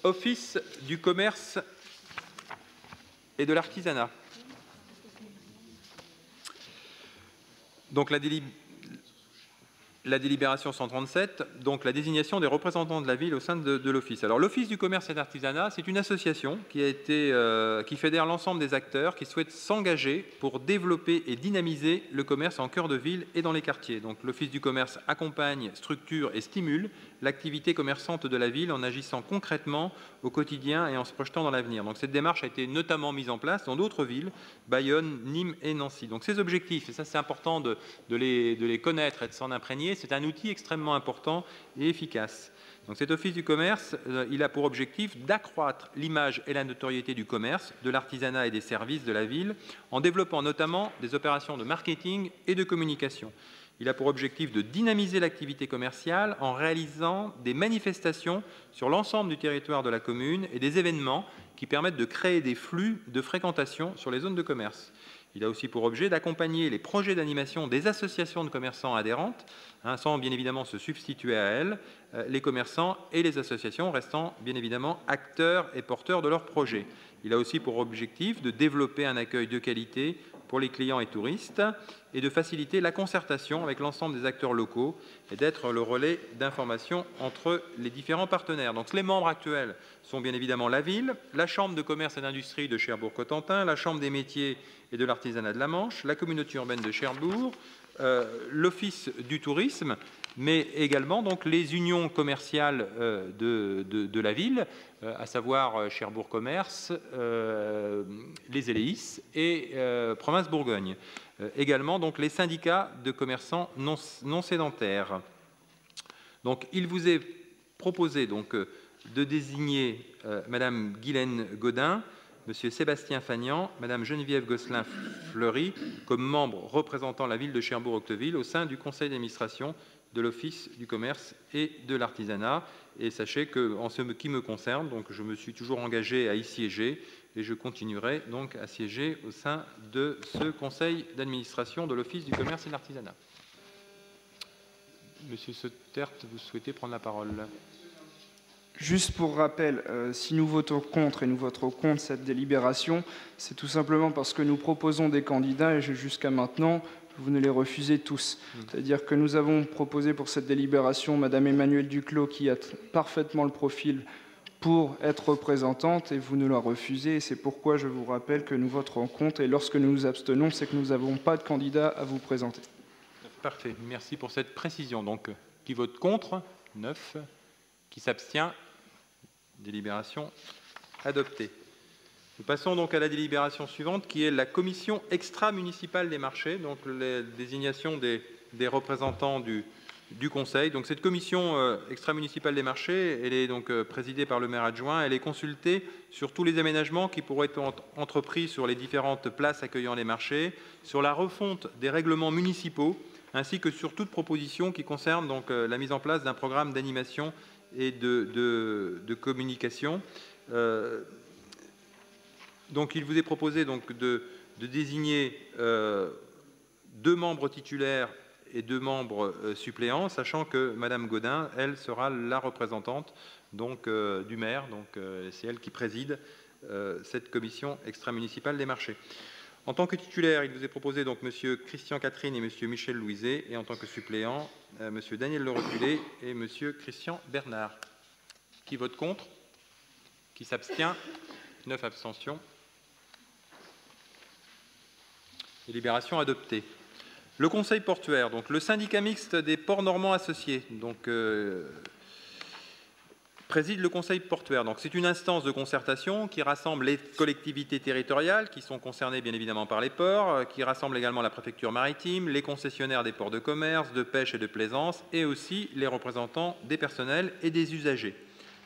Office du commerce et de l'artisanat. Donc la délibération 137, donc la désignation des représentants de la ville au sein de l'Office. Alors l'Office du commerce et de l'artisanat, c'est une association qui fédère l'ensemble des acteurs qui souhaitent s'engager pour développer et dynamiser le commerce en cœur de ville et dans les quartiers. Donc l'Office du commerce accompagne, structure et stimule l'activité commerçante de la ville en agissant concrètement au quotidien et en se projetant dans l'avenir. Donc cette démarche a été notamment mise en place dans d'autres villes, Bayonne, Nîmes et Nancy. Donc ces objectifs, et ça c'est important de les connaître et de s'en imprégner, c'est un outil extrêmement important et efficace. Donc cet office du commerce, il a pour objectif d'accroître l'image et la notoriété du commerce, de l'artisanat et des services de la ville, en développant notamment des opérations de marketing et de communication. Il a pour objectif de dynamiser l'activité commerciale en réalisant des manifestations sur l'ensemble du territoire de la commune et des événements qui permettent de créer des flux de fréquentation sur les zones de commerce. Il a aussi pour objet d'accompagner les projets d'animation des associations de commerçants adhérentes, sans bien évidemment se substituer à elles, les commerçants et les associations restant bien évidemment acteurs et porteurs de leurs projets. Il a aussi pour objectif de développer un accueil de qualité pour les clients et touristes et de faciliter la concertation avec l'ensemble des acteurs locaux et d'être le relais d'information entre les différents partenaires. Donc les membres actuels sont bien évidemment la ville, la Chambre de commerce et d'industrie de Cherbourg-Cotentin, la Chambre des métiers et de l'artisanat de la Manche, la communauté urbaine de Cherbourg, l'Office du tourisme, mais également donc, les unions commerciales de la ville, à savoir Cherbourg Commerce, les Éléis et Province Bourgogne. Également donc, les syndicats de commerçants non sédentaires. Donc, il vous est proposé donc, de désigner Madame Guylaine Godin, Monsieur Sébastien Fagnan, Madame Geneviève Gosselin-Fleury comme membres représentant la ville de Cherbourg-Octeville au sein du conseil d'administration de l'Office du commerce et de l'artisanat. Et sachez qu'en ce qui me concerne, donc, je me suis toujours engagé à y siéger et je continuerai donc à siéger au sein de ce conseil d'administration de l'Office du commerce et de l'artisanat. Monsieur Sottert, vous souhaitez prendre la parole ? Juste pour rappel, si nous votons contre et nous voterons contre cette délibération, c'est tout simplement parce que nous proposons des candidats et jusqu'à maintenant, vous ne les refusez tous. C'est-à-dire que nous avons proposé pour cette délibération Madame Emmanuelle Duclos qui a parfaitement le profil pour être représentante et vous nous la refusez. Et c'est pourquoi je vous rappelle que nous voterons contre et lorsque nous nous abstenons, c'est que nous n'avons pas de candidat à vous présenter. Parfait, merci pour cette précision. Donc, qui vote contre ? 9. Qui s'abstient ? Délibération adoptée. Nous passons donc à la délibération suivante qui est la commission extra-municipale des marchés, donc la désignation des représentants du conseil. Donc cette commission extra-municipale des marchés, elle est donc présidée par le maire adjoint, elle est consultée sur tous les aménagements qui pourraient être entrepris sur les différentes places accueillant les marchés, sur la refonte des règlements municipaux, ainsi que sur toute proposition qui concerne donc la mise en place d'un programme d'animation et de communication. Donc, il vous est proposé donc, de désigner 2 membres titulaires et 2 membres suppléants, sachant que Madame Godin, elle, sera la représentante donc, du maire. Donc, c'est elle qui préside cette commission extra-municipale des marchés. En tant que titulaire, il vous est proposé donc Monsieur Christian Catherine et Monsieur Michel Louiset, et en tant que suppléant, Monsieur Daniel Le Reculé et Monsieur Christian Bernard. Qui vote contre ? Qui s'abstient ? 9 abstentions. Délibération adoptée. Le conseil portuaire, donc le syndicat mixte des ports normands associés, donc préside le conseil portuaire. Donc c'est une instance de concertation qui rassemble les collectivités territoriales qui sont concernées bien évidemment par les ports, qui rassemble également la préfecture maritime, les concessionnaires des ports de commerce, de pêche et de plaisance, et aussi les représentants des personnels et des usagers.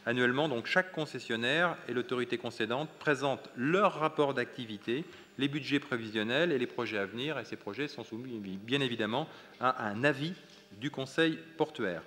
Annuellement, donc, chaque concessionnaire et l'autorité concédante présentent leur rapport d'activité, les budgets prévisionnels et les projets à venir, et ces projets sont soumis bien évidemment à un avis du conseil portuaire.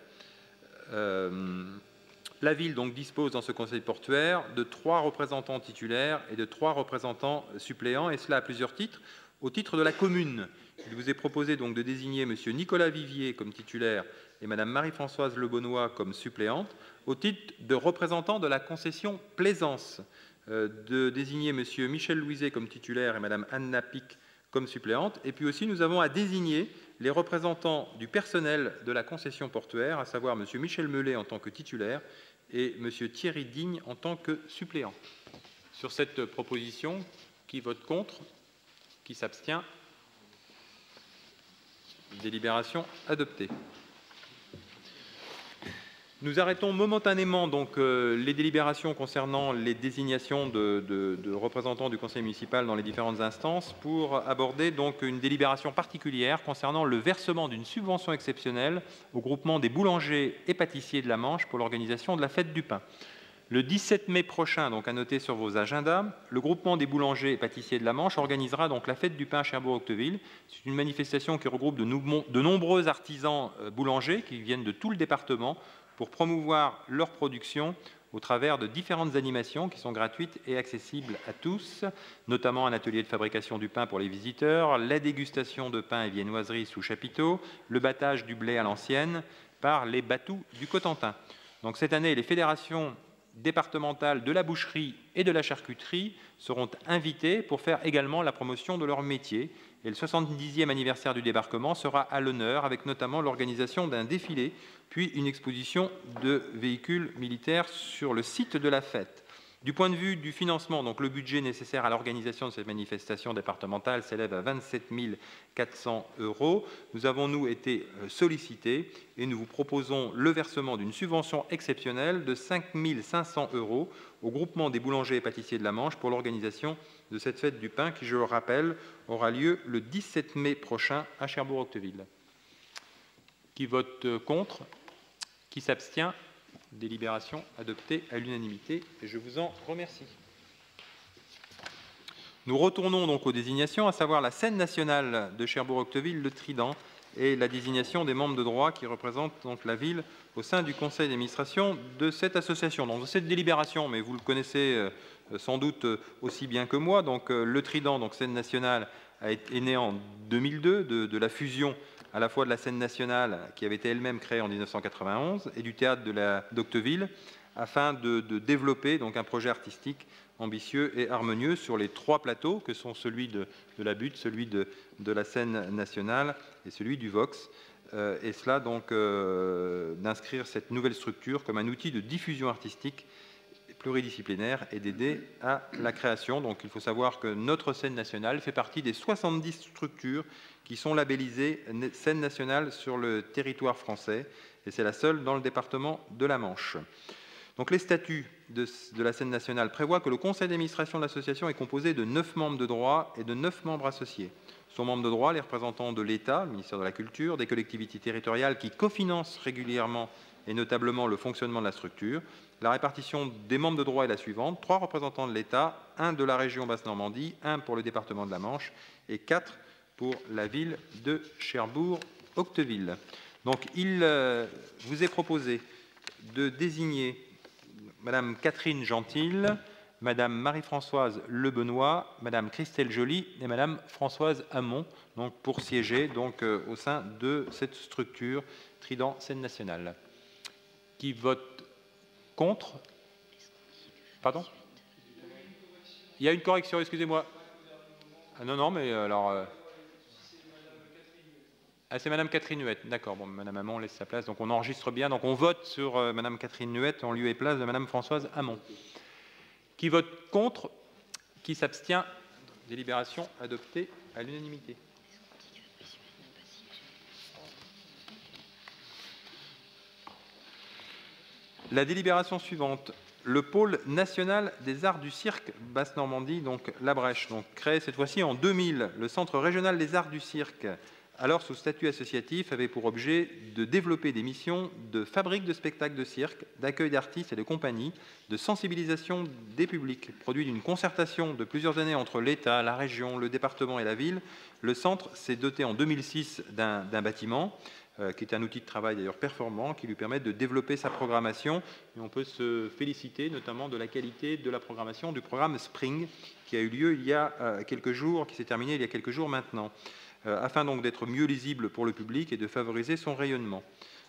La ville donc, dispose dans ce conseil portuaire de 3 représentants titulaires et de 3 représentants suppléants, et cela à plusieurs titres. Au titre de la commune, il vous est proposé donc de désigner M. Nicolas Vivier comme titulaire et Madame Marie-Françoise Lebonnois comme suppléante, au titre de représentant de la concession Plaisance, de désigner Monsieur Michel Louiset comme titulaire et Madame Anna Pic comme suppléante. Et puis aussi, nous avons à désigner les représentants du personnel de la concession portuaire, à savoir Monsieur Michel Mellet en tant que titulaire et Monsieur Thierry Digne en tant que suppléant. Sur cette proposition, qui vote contre? Qui s'abstient? Délibération adoptée. Nous arrêtons momentanément donc, les délibérations concernant les désignations de représentants du conseil municipal dans les différentes instances pour aborder donc une délibération particulière concernant le versement d'une subvention exceptionnelle au groupement des boulangers et pâtissiers de la Manche pour l'organisation de la fête du pain. Le 17 mai prochain, donc à noter sur vos agendas, le groupement des boulangers et pâtissiers de la Manche organisera donc la fête du pain à Cherbourg-Octeville. C'est une manifestation qui regroupe de nombreux artisans boulangers qui viennent de tout le département pour promouvoir leur production au travers de différentes animations qui sont gratuites et accessibles à tous, notamment un atelier de fabrication du pain pour les visiteurs, la dégustation de pain et viennoiseries sous chapiteau, le battage du blé à l'ancienne par les batous du Cotentin. Donc cette année, les fédérations départementales de la boucherie et de la charcuterie seront invitées pour faire également la promotion de leur métier. Et le 70e anniversaire du débarquement sera à l'honneur, avec notamment l'organisation d'un défilé, puis une exposition de véhicules militaires sur le site de la fête. Du point de vue du financement, donc le budget nécessaire à l'organisation de cette manifestation départementale s'élève à 27 400 €. Nous avons, nous, été sollicités et nous vous proposons le versement d'une subvention exceptionnelle de 5 500 € au groupement des boulangers et pâtissiers de la Manche pour l'organisation de cette fête du pain qui, je le rappelle, aura lieu le 17 mai prochain à Cherbourg-Octeville. Qui vote contre? Qui s'abstient? Délibération adoptée à l'unanimité et je vous en remercie. Nous retournons donc aux désignations, à savoir la scène nationale de Cherbourg-Octeville, le Trident, et la désignation des membres de droit qui représentent donc la ville au sein du conseil d'administration de cette association. Donc, cette délibération, mais vous le connaissez sans doute aussi bien que moi, donc le Trident, donc scène nationale, est né en 2002 de la fusion à la fois de la scène nationale qui avait été elle-même créée en 1991 et du théâtre d'Octeville afin de développer donc un projet artistique ambitieux et harmonieux sur les trois plateaux que sont celui de la Butte, celui de la scène nationale et celui du Vox. Et cela donc d'inscrire cette nouvelle structure comme un outil de diffusion artistique pluridisciplinaire et d'aider à la création. Donc il faut savoir que notre scène nationale fait partie des 70 structures qui sont labellisées scène nationale sur le territoire français et c'est la seule dans le département de la Manche. Donc les statuts de la scène nationale prévoient que le conseil d'administration de l'association est composé de 9 membres de droit et de 9 membres associés. Sont membres de droit les représentants de l'État, le ministère de la Culture, des collectivités territoriales qui cofinancent régulièrement et notablement le fonctionnement de la structure. La répartition des membres de droit est la suivante: 3 représentants de l'État, 1 de la région Basse-Normandie, 1 pour le département de la Manche et 4 pour la ville de Cherbourg-Octeville. Donc il vous est proposé de désigner Madame Catherine Gentil, Madame Marie-Françoise Lebonnois, Madame Christelle Joly et Madame Françoise Hamon, donc pour siéger donc, au sein de cette structure Trident Scène Nationale. Qui vote contre? Pardon? Il y a une correction, excusez-moi. Ah non, non, mais alors... Ah, c'est Madame Catherine Nuette, d'accord. Bon, Madame Hamon laisse sa place, donc on enregistre bien. Donc on vote sur Madame Catherine Nuette en lieu et place de Madame Françoise Hamon. Qui vote contre? Qui s'abstient? Délibération adoptée à l'unanimité. La délibération suivante. Le pôle national des arts du cirque Basse-Normandie, donc La Brèche, donc créé cette fois-ci en 2000. Le Centre régional des arts du cirque, alors sous statut associatif, avait pour objet de développer des missions de fabrique de spectacles de cirque, d'accueil d'artistes et de compagnies, de sensibilisation des publics. Produit d'une concertation de plusieurs années entre l'État, la région, le département et la ville, le centre s'est doté en 2006 d'un bâtiment, qui est un outil de travail d'ailleurs performant, qui lui permet de développer sa programmation. Et on peut se féliciter notamment de la qualité de la programmation du programme Spring, qui a eu lieu il y a quelques jours, qui s'est terminé il y a quelques jours maintenant. Afin donc d'être mieux lisible pour le public et de favoriser son rayonnement.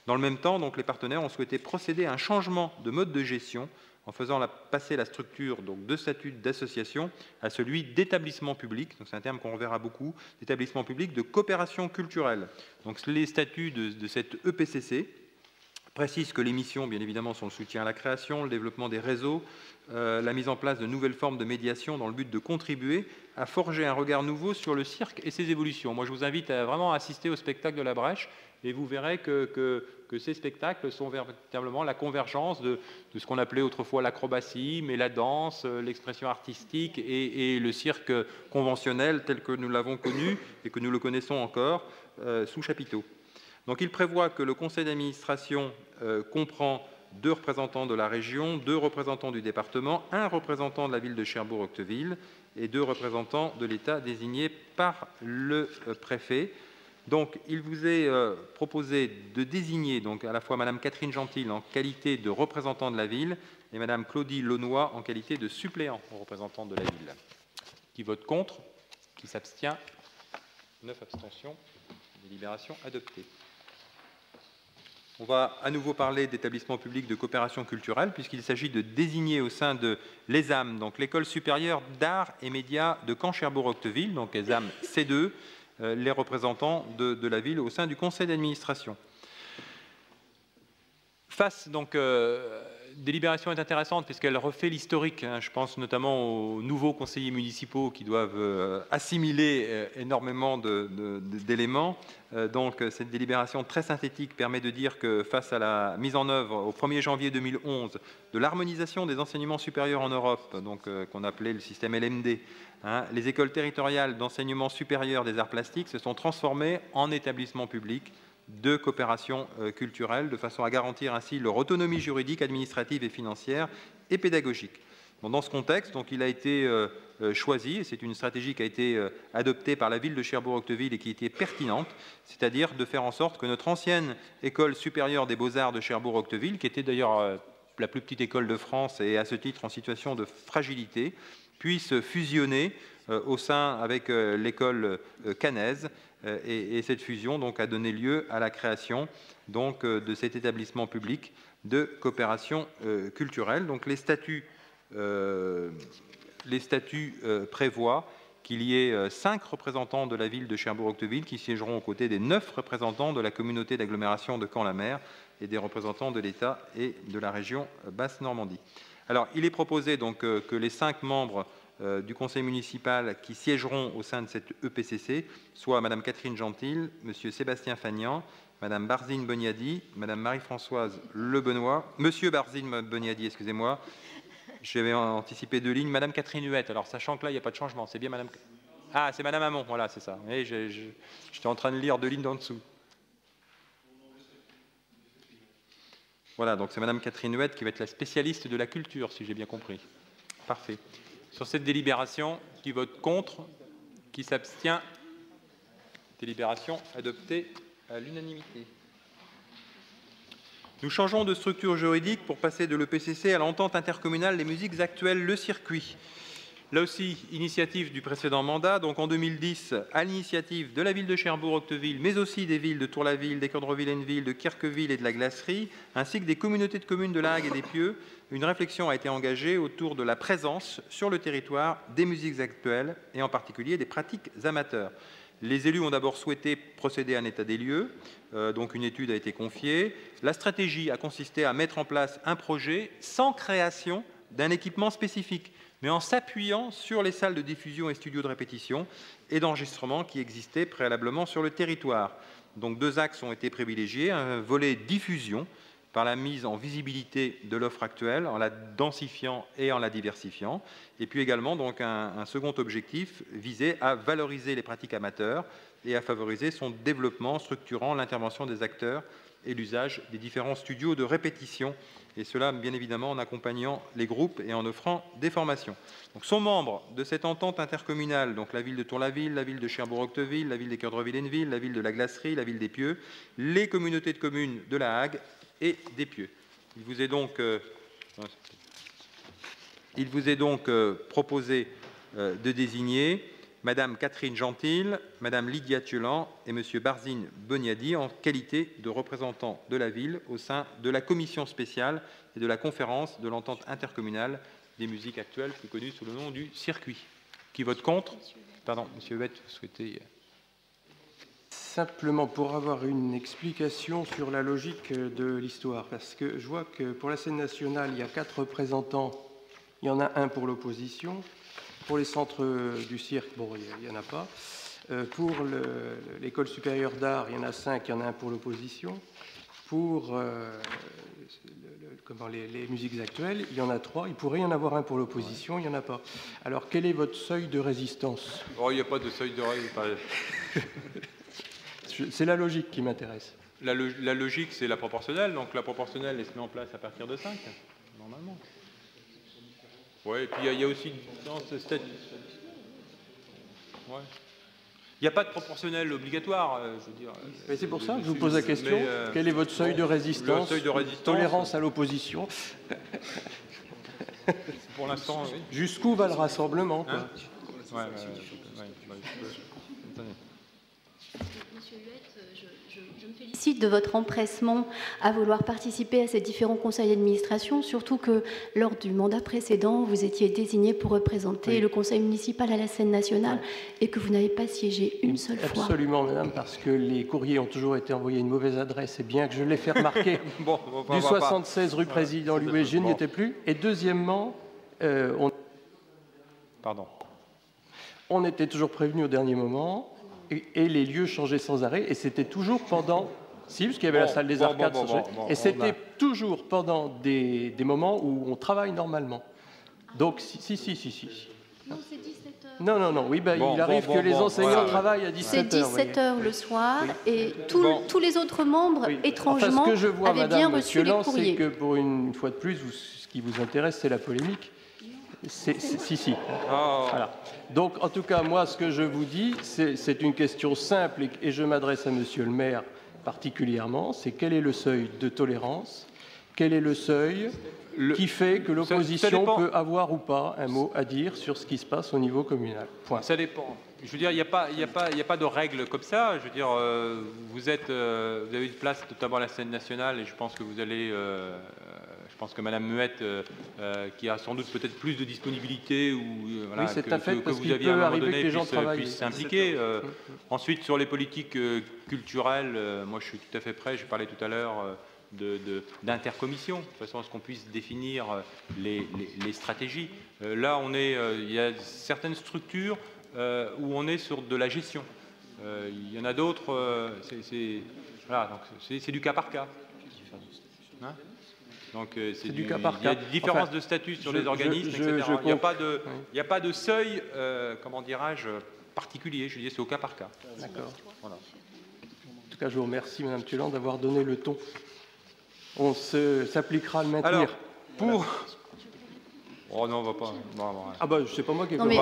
Dans le même temps, donc, les partenaires ont souhaité procéder à un changement de mode de gestion en faisant passer la structure donc, de statut d'association à celui d'établissement public, c'est un terme qu'on reverra beaucoup, d'établissement public de coopération culturelle. Donc les statuts de cette EPCC précisent que les missions, bien évidemment, sont le soutien à la création, le développement des réseaux, la mise en place de nouvelles formes de médiation dans le but de contribuer à forger un regard nouveau sur le cirque et ses évolutions. Moi, je vous invite à vraiment assister au spectacle de la Brèche et vous verrez que ces spectacles sont véritablement la convergence de ce qu'on appelait autrefois l'acrobatie, mais la danse, l'expression artistique et le cirque conventionnel tel que nous l'avons connu et que nous le connaissons encore sous chapiteau. Donc il prévoit que le conseil d'administration comprend 2 représentants de la région, 2 représentants du département, 1 représentant de la ville de Cherbourg-Octeville et 2 représentants de l'État désignés par le préfet. Donc, il vous est proposé de désigner donc, à la fois Mme Catherine Gentil en qualité de représentant de la ville et Mme Claudie Launois en qualité de suppléant représentant de la ville. Qui vote contre? Qui s'abstient? 9 abstentions. Délibération adoptée. On va à nouveau parler d'établissement public de coopération culturelle, puisqu'il s'agit de désigner au sein de l'ESAM, donc l'École supérieure d'art et médias de Caen-Cherbourg-Octeville, donc ESAM C2, les représentants de la ville au sein du conseil d'administration. Face donc délibération est intéressante puisqu'elle refait l'historique. Je pense notamment aux nouveaux conseillers municipaux qui doivent assimiler énormément d'éléments. Donc cette délibération très synthétique permet de dire que face à la mise en œuvre au 1er janvier 2011 de l'harmonisation des enseignements supérieurs en Europe, donc qu'on appelait le système LMD, les écoles territoriales d'enseignement supérieur des arts plastiques se sont transformées en établissements publics de coopération culturelle, de façon à garantir ainsi leur autonomie juridique, administrative et financière et pédagogique. Dans ce contexte, donc, il a été choisi, et c'est une stratégie qui a été adoptée par la ville de Cherbourg-Octeville et qui était pertinente, c'est-à-dire de faire en sorte que notre ancienne école supérieure des beaux-arts de Cherbourg-Octeville, qui était d'ailleurs la plus petite école de France et à ce titre en situation de fragilité, puisse fusionner au sein avec l'école caennaise. Et cette fusion donc, a donné lieu à la création donc, de cet établissement public de coopération culturelle. Donc, les statuts prévoient qu'il y ait 5 représentants de la ville de Cherbourg-Octeville qui siégeront aux côtés des 9 représentants de la communauté d'agglomération de Caen-la-Mer et des représentants de l'État et de la région Basse-Normandie. Alors, il est proposé donc, que les 5 membres du conseil municipal qui siégeront au sein de cette EPCC, soit Mme Catherine Gentil, M. Sébastien Fagnan, Mme Barzine Boniadi, Mme Marie-Françoise Lebenois, M. Barzine Boniadi, excusez-moi, j'avais anticipé 2 lignes, Mme Catherine Huette, alors sachant que là, il n'y a pas de changement, c'est bien Mme... Ah, c'est Mme Hamon, voilà, c'est ça. J'étais en train de lire 2 lignes d'en dessous. Voilà, donc c'est Mme Catherine Huette qui va être la spécialiste de la culture, si j'ai bien compris. Parfait. Sur cette délibération, qui vote contre, qui s'abstient, délibération adoptée à l'unanimité. Nous changeons de structure juridique pour passer de l'EPCC à l'entente intercommunale des musiques actuelles, le circuit. Là aussi, initiative du précédent mandat, donc en 2010, à l'initiative de la ville de Cherbourg-Octeville, mais aussi des villes de Tour-la-Ville, d'Équeurdreville-Henneville, de Querqueville et de la Glacerie, ainsi que des communautés de communes de la Hague et des Pieux, une réflexion a été engagée autour de la présence sur le territoire des musiques actuelles et en particulier des pratiques amateurs. Les élus ont d'abord souhaité procéder à un état des lieux, donc une étude a été confiée. La stratégie a consisté à mettre en place un projet sans création d'un équipement spécifique, mais en s'appuyant sur les salles de diffusion et studios de répétition et d'enregistrement qui existaient préalablement sur le territoire. Donc 2 axes ont été privilégiés, un volet diffusion par la mise en visibilité de l'offre actuelle, en la densifiant et en la diversifiant, et puis également donc un second objectif visé à valoriser les pratiques amateurs et à favoriser son développement structurant l'intervention des acteurs et l'usage des différents studios de répétition, et cela bien évidemment en accompagnant les groupes et en offrant des formations. Donc, sont membres de cette entente intercommunale, donc la ville de Tour-la-Ville, la ville de Cherbourg-Octeville, la ville d'Équeurdreville-Henneville, la ville de la Glacerie, la ville des Pieux, les communautés de communes de la Hague et des Pieux. Il vous est donc proposé de désigner Madame Catherine Gentil, Madame Lydia Thiolan et Monsieur Barzine Boniadi en qualité de représentants de la ville au sein de la commission spéciale et de la conférence de l'entente intercommunale des musiques actuelles, plus connue sous le nom du circuit. Qui vote contre? Pardon, Monsieur Huet, vous souhaitez... Simplement pour avoir une explication sur la logique de l'histoire, parce que je vois que pour la scène nationale, il y a 4 représentants, il y en a un pour l'opposition, pour les centres du cirque, bon, il n'y en a pas, pour l'école supérieure d'art, il y en a 5, il y en a un pour l'opposition, pour les musiques actuelles, il y en a 3, il pourrait y en avoir un pour l'opposition, il n'y en a pas. Alors quel est votre seuil de résistance? Oh, il n'y a pas de seuil de résistance. C'est la logique qui m'intéresse. La logique, c'est la proportionnelle. Donc la proportionnelle, elle se met en place à partir de 5, normalement. Oui, et puis il y a aussi une distance statique. Ouais. Il n'y a pas de proportionnel obligatoire, je veux dire. Mais c'est pour ça que je vous pose la question. Quel est votre seuil de résistance? Le seuil de résistance. Tolérance à l'opposition. Pour l'instant, oui. Jusqu'où va le rassemblement, quoi? Ouais, Monsieur Huet, je me félicite de votre empressement à vouloir participer à ces différents conseils d'administration, surtout que lors du mandat précédent, vous étiez désigné pour représenter le conseil municipal à la scène nationale et que vous n'avez pas siégé une seule fois. Absolument, madame, parce que les courriers ont toujours été envoyés à une mauvaise adresse, et bien que je l'ai fait remarquer. Bon, du 76 rue Président Louis, je n'y étais plus. Et deuxièmement, on était toujours prévenu au dernier moment. Et les lieux changeaient sans arrêt, et c'était toujours pendant... Si, parce qu'il y avait la salle des arcades, et c'était toujours pendant des moments où on travaille normalement. Donc, si. Non, c'est 17h. Non, oui, il arrive que les enseignants travaillent à 17h. C'est 17h le soir, et tous les autres membres, étrangement, ce que je vois, avaient bien Madame reçu les courriers. C'est que, pour une fois de plus, ce qui vous intéresse, c'est la polémique. Si. Oh. Voilà. Donc, en tout cas, moi, ce que je vous dis, c'est une question simple et je m'adresse à Monsieur le maire particulièrement, c'est quel est le seuil de tolérance? Quel est le seuil qui fait que l'opposition peut avoir ou pas un mot à dire sur ce qui se passe au niveau communal? Point. Ça dépend. Je veux dire, il n'y a pas de règle comme ça. Je veux dire, vous avez une place notamment à la scène nationale et je pense que vous allez... je pense que Madame Muette, qui a sans doute peut-être plus de disponibilité ou voilà, oui, c'est un fait, que parce vous qu'il aviez peut à un moment arriver donné que les gens puisse travaillent. s'impliquer. Ensuite, sur les politiques culturelles, moi je suis tout à fait prêt. J'ai parlé tout à l'heure d'intercommission, de façon à ce qu'on puisse définir les stratégies. Là, il y a certaines structures où on est sur de la gestion. Il y en a d'autres, c'est du cas par cas. Hein? Donc c'est du cas par cas. Il y a des différences de statut sur les organismes, etc. Il n'y a pas de seuil, comment dirais-je, particulier. Je dis c'est au cas par cas. D'accord. Voilà. En tout cas, je vous remercie, Madame Thiolan, d'avoir donné le ton. On s'appliquera à le maintenir. Alors, pour... Oh non, on va pas. Ah bah, c'est pas moi qui ai... Non mais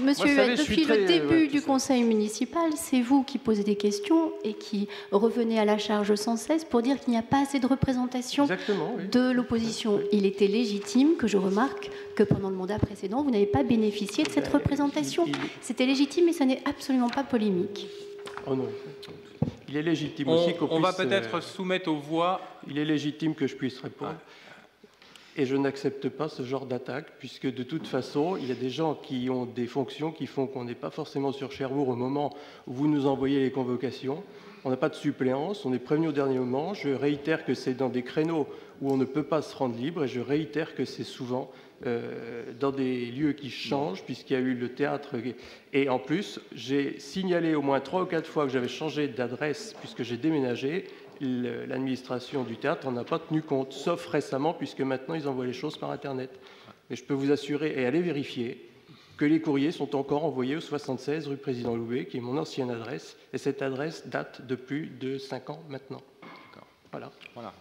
monsieur Huet, depuis le début du conseil municipal, c'est vous qui posez des questions et qui revenez à la charge sans cesse pour dire qu'il n'y a pas assez de représentation de l'opposition. Il était légitime que je remarque que pendant le mandat précédent, vous n'avez pas bénéficié de cette représentation. C'était légitime, mais ça n'est absolument pas polémique. Oh non. Il est légitime aussi qu'on puisse... On va peut-être soumettre aux voix... Il est légitime que je puisse répondre. Ouais. Et je n'accepte pas ce genre d'attaque, puisque de toute façon, il y a des gens qui ont des fonctions qui font qu'on n'est pas forcément sur Cherbourg au moment où vous nous envoyez les convocations. On n'a pas de suppléance, on est prévenu au dernier moment. Je réitère que c'est dans des créneaux où on ne peut pas se rendre libre, et je réitère que c'est souvent dans des lieux qui changent, puisqu'il y a eu le théâtre. Et en plus, j'ai signalé au moins 3 ou 4 fois que j'avais changé d'adresse, puisque j'ai déménagé. L'administration du théâtre n'en a pas tenu compte, sauf récemment, puisque maintenant ils envoient les choses par Internet. Mais je peux vous assurer et aller vérifier que les courriers sont encore envoyés au 76 rue Président Loubet, qui est mon ancienne adresse, et cette adresse date de plus de 5 ans maintenant. Voilà.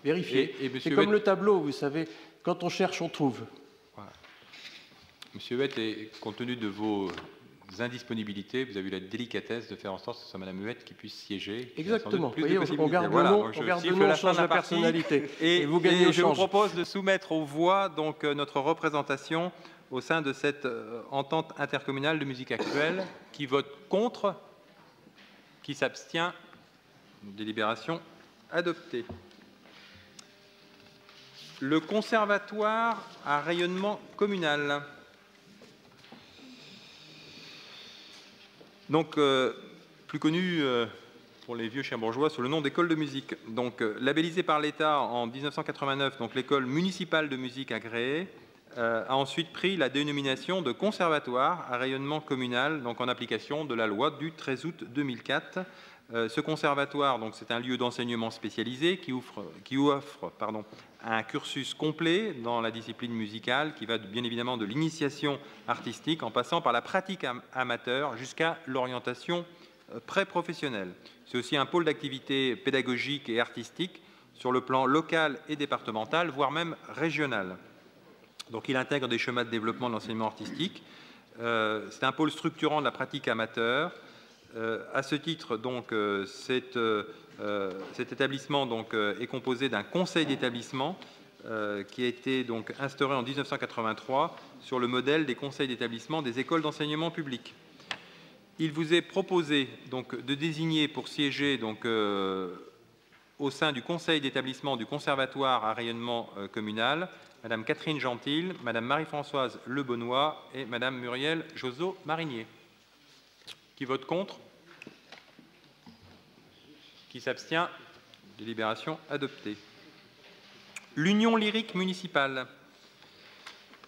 Vérifiez. C'est comme le tableau, vous savez, quand on cherche, on trouve. Voilà. Monsieur Huet, compte tenu de vos indisponibilités, vous avez eu la délicatesse de faire en sorte que ce soit Madame Huette qui puisse siéger. Exactement. Vous voyez, on garde le nom, on change la personnalité. Et vous gagnez au change. Je vous propose de soumettre aux voix donc, notre représentation au sein de cette entente intercommunale de musique actuelle. Qui vote contre? Qui s'abstient? Délibération adoptée. Le conservatoire à rayonnement communal. Donc, plus connu pour les vieux Cherbourgeois sous le nom d'école de musique. Donc, labellisé par l'État en 1989, donc l'école municipale de musique agréée a ensuite pris la dénomination de conservatoire à rayonnement communal, donc en application de la loi du 13 août 2004. Ce conservatoire, donc, c'est un lieu d'enseignement spécialisé qui offre un cursus complet dans la discipline musicale qui va bien évidemment de l'initiation artistique en passant par la pratique amateur jusqu'à l'orientation pré-professionnelle. C'est aussi un pôle d'activité pédagogique et artistique sur le plan local et départemental, voire même régional. Donc il intègre des schémas de développement de l'enseignement artistique. C'est un pôle structurant de la pratique amateur. À ce titre, donc, cet établissement donc, est composé d'un conseil d'établissement qui a été donc, instauré en 1983 sur le modèle des conseils d'établissement des écoles d'enseignement public. Il vous est proposé donc, de désigner pour siéger donc, au sein du conseil d'établissement du conservatoire à rayonnement communal Madame Catherine Gentil, Madame Marie-Françoise Lebonnois et Madame Muriel Josot-Marinier. Qui vote contre? Qui s'abstient? Délibération adoptée. L'Union lyrique municipale.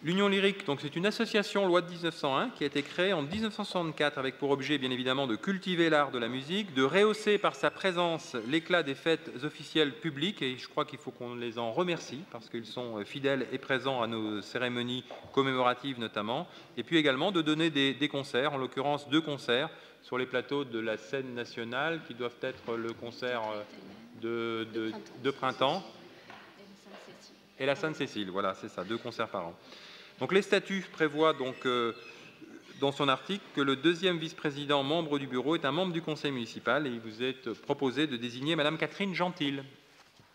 L'Union lyrique, donc, c'est une association loi de 1901 qui a été créée en 1964 avec pour objet, bien évidemment, de cultiver l'art de la musique, de rehausser par sa présence l'éclat des fêtes officielles publiques, et je crois qu'il faut qu'on les en remercie parce qu'ils sont fidèles et présents à nos cérémonies commémoratives notamment, et puis également de donner des concerts, en l'occurrence 2 concerts sur les plateaux de la scène nationale qui doivent être le concert de printemps et la Sainte-Cécile. Voilà, c'est ça, 2 concerts par an. Donc les statuts prévoient donc, dans son article que le 2e vice-président membre du bureau est un membre du conseil municipal et il vous est proposé de désigner Madame Catherine Gentil.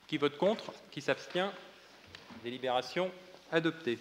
Qui vote contre? Qui s'abstient? Délibération adoptée.